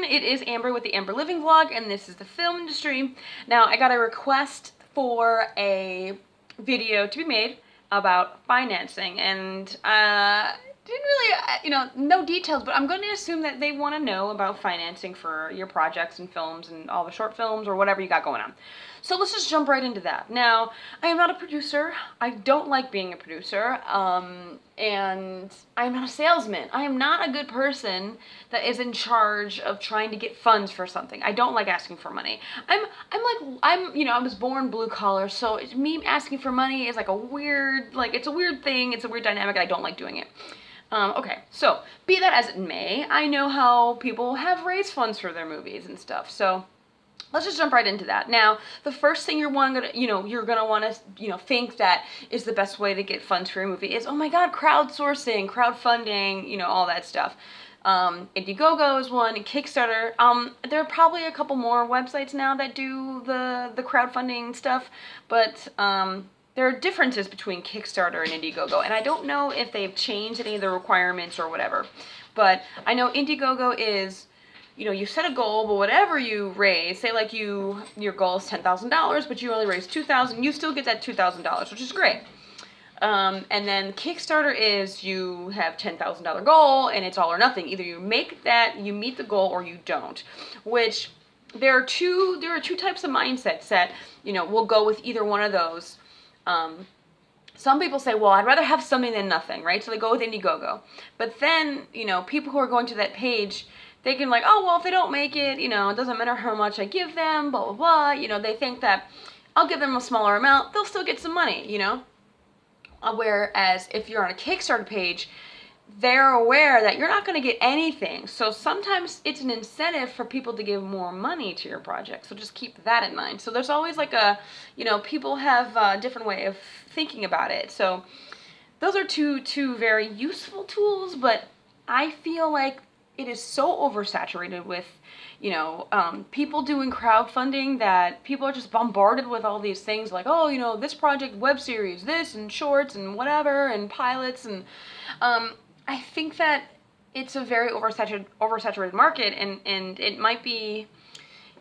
It is Amber with the Amber Living Vlog, and this is the film industry. Now, I got a request for a video to be made about financing, and didn't really, no details, but I'm going to assume that they want to know about financing for your projects and films and all the short films or whatever you got going on. So let's just jump right into that. Now, I am not a producer. I don't like being a producer, and I'm not a salesman. I am not a good person that is in charge of trying to get funds for something. I don't like asking for money. I was born blue collar, so me asking for money is like a weird, it's a weird thing. It's a weird dynamic. I don't like doing it. Okay, so be that as it may, I know how people have raised funds for their movies and stuff, so let's just jump right into that. Now, the first thing you're gonna want to, think that is the best way to get funds for your movie is, oh my God, crowdsourcing, crowdfunding, all that stuff. Indiegogo is one, and Kickstarter. There are probably a couple more websites now that do the crowdfunding stuff, but there are differences between Kickstarter and Indiegogo, and I don't know if they've changed any of the requirements or whatever. But I know Indiegogo is, you set a goal, but whatever you raise, say like your goal is $10,000, but you only raise $2,000, you still get that $2,000, which is great. And then Kickstarter is you have $10,000 goal, and it's all or nothing. Either you make that, you meet the goal, or you don't. Which there are two types of mindsets that will go with either one of those. Some people say, well, I'd rather have something than nothing, right? So they go with Indiegogo. But then, people who are going to that page, they can oh, well, if they don't make it, it doesn't matter how much I give them, blah, blah, blah. They think that I'll give them a smaller amount, they'll still get some money, Whereas if you're on a Kickstarter page, they're aware that you're not going to get anything. So sometimes it's an incentive for people to give more money to your project. So just keep that in mind. So there's always people have a different way of thinking about it. So those are two very useful tools, but I feel like it is so oversaturated with, people doing crowdfunding that people are just bombarded with all these things like, oh, this project, web series, this, and shorts, and whatever, and pilots, and I think that it's a very oversaturated market, and it might be,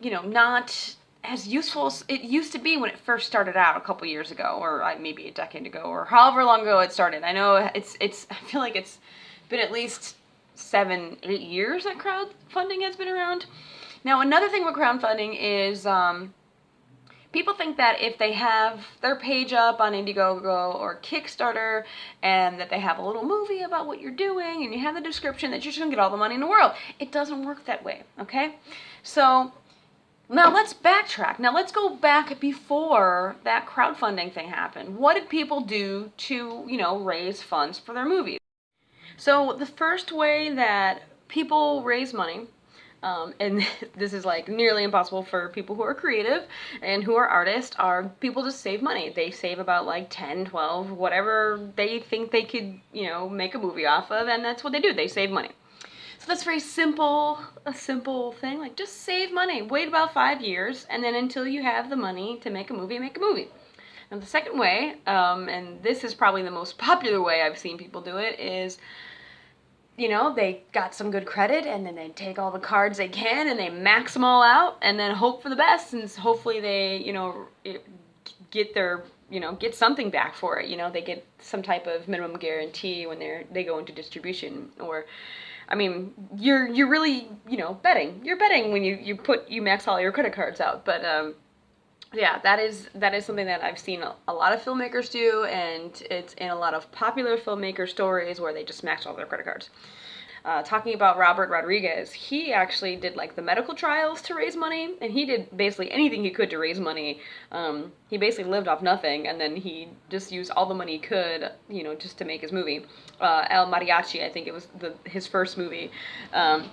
not as useful as it used to be when it first started out a couple years ago, or maybe a decade ago, or however long ago it started. I know I feel like it's been at least 7-8 years that crowdfunding has been around. Now, another thing with crowdfunding is people think that if they have their page up on Indiegogo or Kickstarter and that they have a little movie about what you're doing and you have the description that you're just going to get all the money in the world. It doesn't work that way, okay? So now let's backtrack. Now let's go back before that crowdfunding thing happened. What did people do to, raise funds for their movies? So the first way that people raise money, and this is nearly impossible for people who are creative and who are artists, are people just save money. They save about 10, 12, whatever they think they could, make a movie off of, and that's what they do. They save money. So that's very simple, a simple thing. Just save money. Wait about 5 years, and then until you have the money to make a movie, make a movie. Now the second way, and this is probably the most popular way I've seen people do it, is they got some good credit, and then they take all the cards they can and they max them all out and then hope for the best, and hopefully they, get their, get something back for it. They get some type of minimum guarantee when they go into distribution. Or, you're really, betting. You're betting when you max all your credit cards out. But, yeah, that is something that I've seen a lot of filmmakers do, and it's in a lot of popular filmmaker stories where they just max all their credit cards. Talking about Robert Rodriguez, he actually did the medical trials to raise money, and he did basically anything he could to raise money. He basically lived off nothing, and then he just used all the money he could, just to make his movie. El Mariachi, I think it was his first movie. But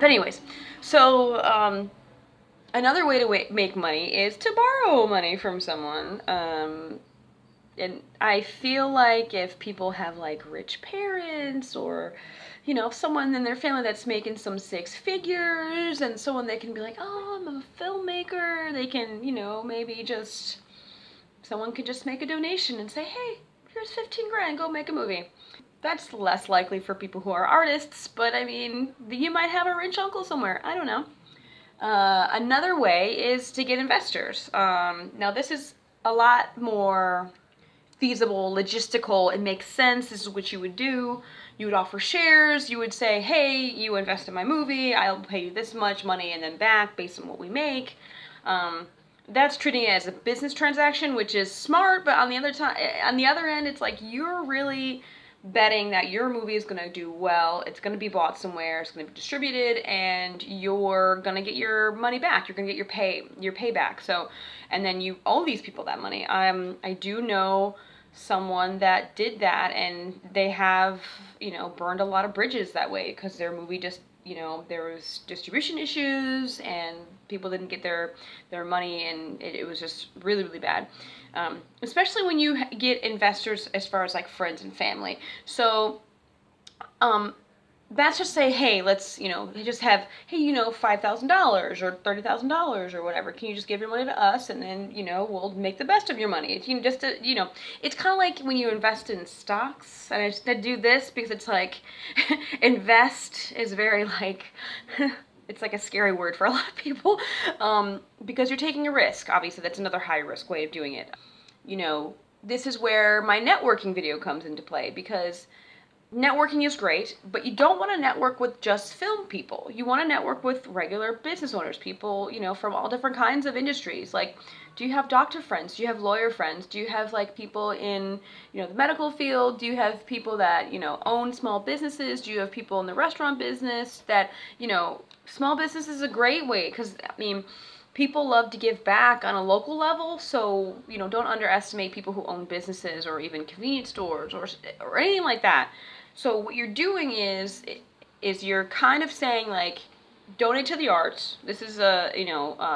anyways, so another way to make money is to borrow money from someone. And I feel like if people have rich parents, or someone in their family that's making some 6 figures, and someone they can be oh, I'm a filmmaker, they can, maybe someone could just make a donation and say, hey, here's 15 grand, go make a movie. That's less likely for people who are artists, but I mean, you might have a rich uncle somewhere. I don't know. Another way is to get investors. Now, this is a lot more feasible, logistical. It makes sense. This is what you would do. You would offer shares. You would say, hey, you invest in my movie. I'll pay you this much money and then back based on what we make. That's treating it as a business transaction, which is smart. But on the other end, it's like you're really betting that your movie is going to do well. It's going to be bought somewhere. It's going to be distributed, and you're going to get your money back. You're going to get your payback. So, and then you owe these people that money. I do know someone that did that, and they have, burned a lot of bridges that way because their movie just, there was distribution issues and people didn't get their money, and it was just really, really bad. Especially when you get investors as far as like friends and family. So, that's just say, hey, let's, just have, hey, $5,000 or $30,000 or whatever. Can you just give your money to us, and then, we'll make the best of your money. It's, it's kind of like when you invest in stocks. And I just do this because it's like, invest is very like, it's like a scary word for a lot of people, because you're taking a risk. Obviously, that's another high risk way of doing it. This is where my networking video comes into play, because networking is great, but you don't want to network with just film people. You want to network with regular business owners, people, from all different kinds of industries. Like, do you have doctor friends? Do you have lawyer friends? Do you have like people in, the medical field? Do you have people that, own small businesses? Do you have people in the restaurant business that, small business is a great way, because, people love to give back on a local level, so, don't underestimate people who own businesses or even convenience stores or anything like that. So what you're doing is you're kind of saying, like, donate to the arts. This is a,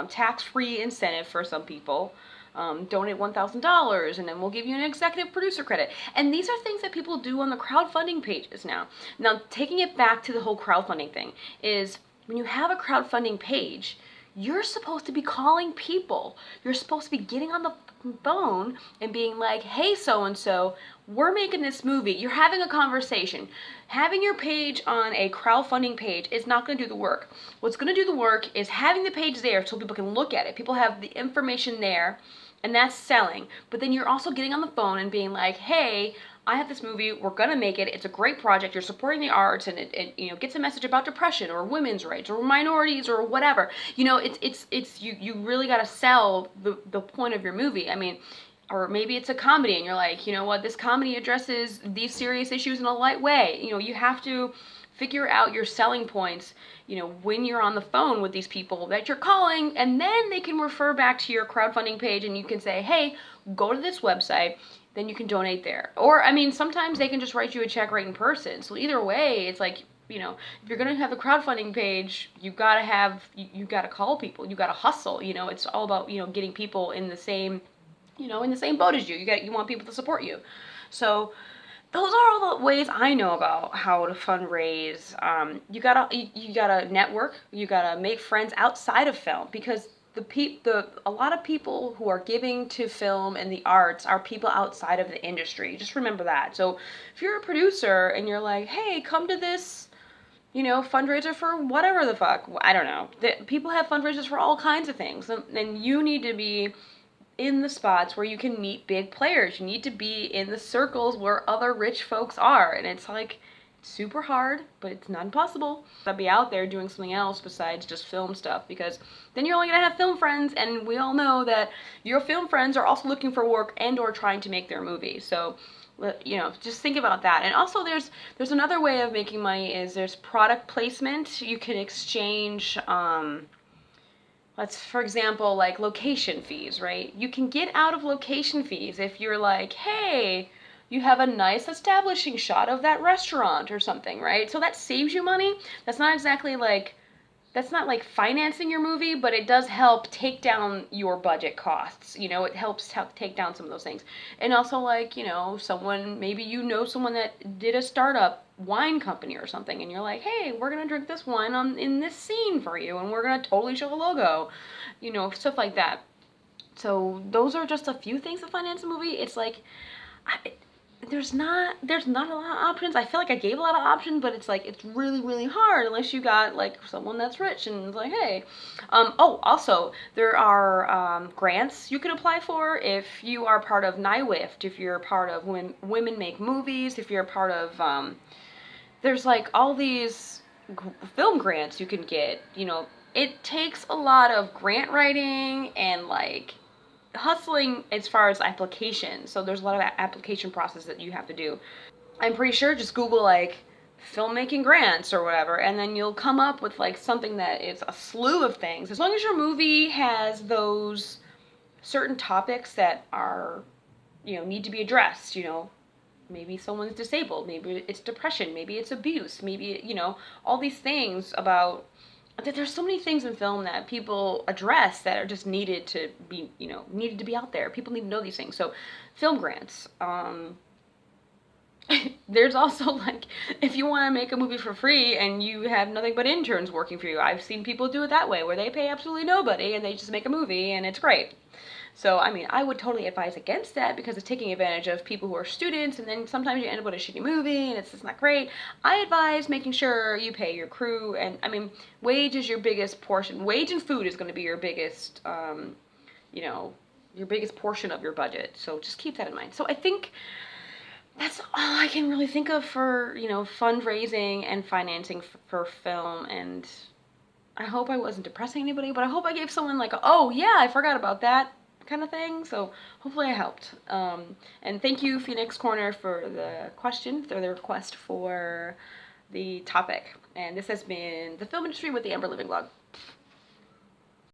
tax-free incentive for some people. Donate $1,000 and then we'll give you an executive producer credit. And these are things that people do on the crowdfunding pages now. Now, taking it back to the whole crowdfunding thing is, when you have a crowdfunding page, you're supposed to be calling people. You're supposed to be getting on the phone and being like, hey, so-and-so, we're making this movie. You're having a conversation. Having your page on a crowdfunding page is not going to do the work. What's going to do the work is having the page there so people can look at it. People have the information there, and that's selling. But then you're also getting on the phone and being like, hey, I have this movie, we're gonna make it, it's a great project, you're supporting the arts, and it gets a message about depression or women's rights or minorities or whatever. You really gotta sell the point of your movie. Or maybe it's a comedy and you're like, you know what, this comedy addresses these serious issues in a light way. You have to figure out your selling points, when you're on the phone with these people that you're calling, and then they can refer back to your crowdfunding page and you can say, hey, go to this website, then you can donate there. Or, sometimes they can just write you a check right in person. So either way, it's like, if you're going to have a crowdfunding page, you got to call people, you got to hustle, it's all about, getting people in the same, in the same boat as you. You want people to support you. So those are all the ways I know about how to fundraise. You gotta network, you gotta make friends outside of film, because a lot of people who are giving to film and the arts are people outside of the industry. Just remember that. So if you're a producer and you're like, hey, come to this, fundraiser for whatever the fuck, I don't know. People have fundraisers for all kinds of things, and you need to be in the spots where you can meet big players. You need to be in the circles where other rich folks are, and it's like super hard, but it's not impossible. I'll be out there doing something else besides just film stuff, because then you're only gonna have film friends, and we all know that your film friends are also looking for work and or trying to make their movie. So, just think about that. And also there's another way of making money is there's product placement. You can exchange, for example, like location fees, right? You can get out of location fees if you're like, hey, you have a nice establishing shot of that restaurant or something, right? So that saves you money. That's not like financing your movie, but it does help take down your budget costs. It helps take down some of those things. And also, like, someone that did a startup wine company or something, and you're like, hey, we're gonna drink this wine in this scene for you, and we're gonna totally show the logo, stuff like that. So those are just a few things to finance a movie. It's like, there's not a lot of options. I feel like I gave a lot of options, but it's like it's really really hard unless you got like someone that's rich and it's like, hey. Oh, also there are grants you can apply for if you are part of NIWIFT, if you're part of Women Make Movies, if you're a part of there's like all these film grants you can get. It takes a lot of grant writing and like hustling as far as applications. So there's a lot of application process that you have to do. I'm pretty sure just Google like filmmaking grants or whatever, and then you'll come up with like something that is a slew of things. As long as your movie has those certain topics that are, need to be addressed, maybe someone's disabled, maybe it's depression, maybe it's abuse, maybe, all these things about there's so many things in film that people address that are just needed to be out there. People need to know these things. So film grants. There's also like if you want to make a movie for free and you have nothing but interns working for you, I've seen people do it that way where they pay absolutely nobody and they just make a movie and it's great. So, I mean, I would totally advise against that because it's taking advantage of people who are students, and then sometimes you end up with a shitty movie, and it's just not great. I advise making sure you pay your crew, and, I mean, wage is your biggest portion. Wage and food is going to be your biggest, your biggest portion of your budget. So just keep that in mind. So I think that's all I can really think of for, fundraising and financing for film, and I hope I wasn't depressing anybody, but I hope I gave someone like, oh yeah, I forgot about that kind of thing. So hopefully I helped. And thank you, Phoenix Corner, for the question, for the request for the topic. And this has been The Film Industry with the Amber Living Blog.